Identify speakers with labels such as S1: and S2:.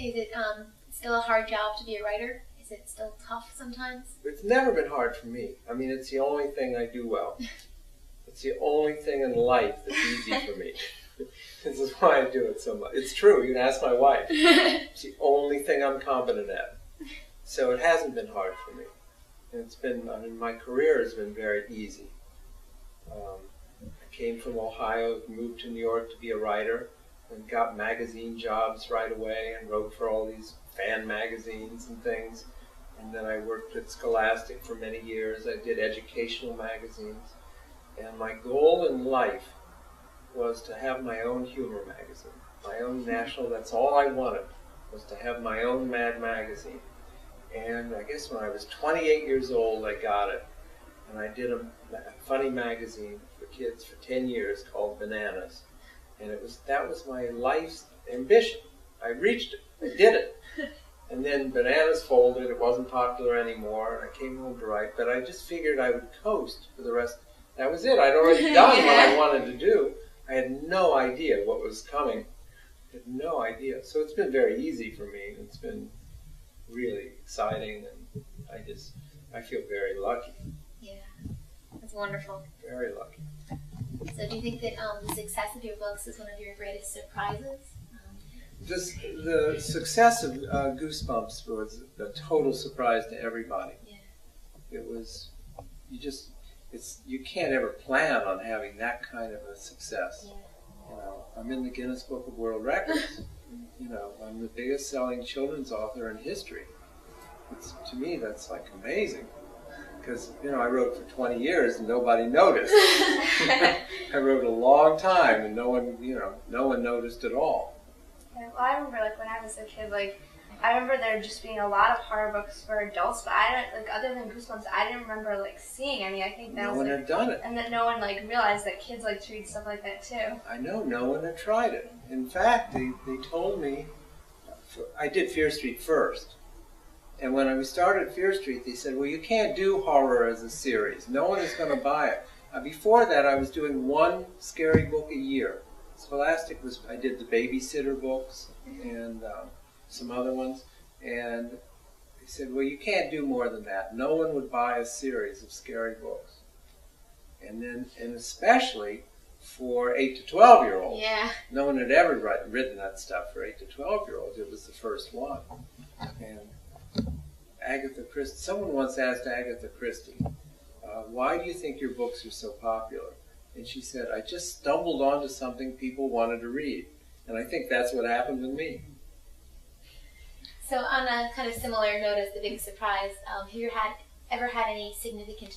S1: Is it still a hard job to be a writer? Is it still tough sometimes?
S2: It's never been hard for me. I mean, it's the only thing I do well. It's the only thing in life that's easy for me. This is why I do it so much. It's true. You can ask my wife. It's the only thing I'm competent at. So it hasn't been hard for me. And it's been, I mean, my career has been very easy. I came from Ohio, moved to New York to be a writer, and got magazine jobs right away and wrote for all these fan magazines and things. And then I worked at Scholastic for many years. I did educational magazines. And my goal in life was to have my own humor magazine, my own national. That's all I wanted, was to have my own Mad magazine. And I guess when I was 28 years old, I got it. And I did a funny magazine for kids for 10 years called Bananas. And that was my life's ambition. I reached it. I did it. And then Bananas folded. It wasn't popular anymore. And I came home to write. But I just figured I would coast for the rest. That was it. I'd already done what I wanted to do. I had no idea what was coming. I had no idea. So it's been very easy for me. It's been really exciting, and I feel very lucky.
S1: Yeah, that's wonderful.
S2: Very lucky.
S1: So do you think that the success of your books is one of your greatest surprises?
S2: The success of Goosebumps was a total surprise to everybody.
S1: Yeah.
S2: It was, you can't ever plan on having that kind of a success.
S1: Yeah.
S2: You know, I'm in the Guinness Book of World Records. You know, I'm the biggest selling children's author in history. To me, that's like amazing. Because, you know, I wrote for 20 years and nobody noticed. I wrote a long time and no one noticed at all.
S3: Yeah, well, I remember, like, when I was a kid, like, I remember there just being a lot of horror books for adults, but I don't, like, other than Goosebumps, I didn't remember, like, seeing any. I think that
S2: no
S3: was,
S2: one
S3: like,
S2: had done it.
S3: And that no one, like, realized that kids like to read stuff like that, too.
S2: I know, no one had tried it. In fact, they told me, I did Fear Street first. And when I started Fear Street, they said, well, you can't do horror as a series. No one is going to buy it. Before that, I was doing one scary book a year. Scholastic I did the babysitter books and some other ones. And they said, well, you can't do more than that. No one would buy a series of scary books. And especially for 8 to 12-year-olds.
S1: Yeah.
S2: No one had ever written that stuff for 8 to 12-year-olds. It was the first one. And Agatha Christie, someone once asked Agatha Christie, why do you think your books are so popular? And she said, I just stumbled onto something people wanted to read. And I think that's what happened with me.
S1: So on a kind of similar note as the big surprise, have you ever had any significant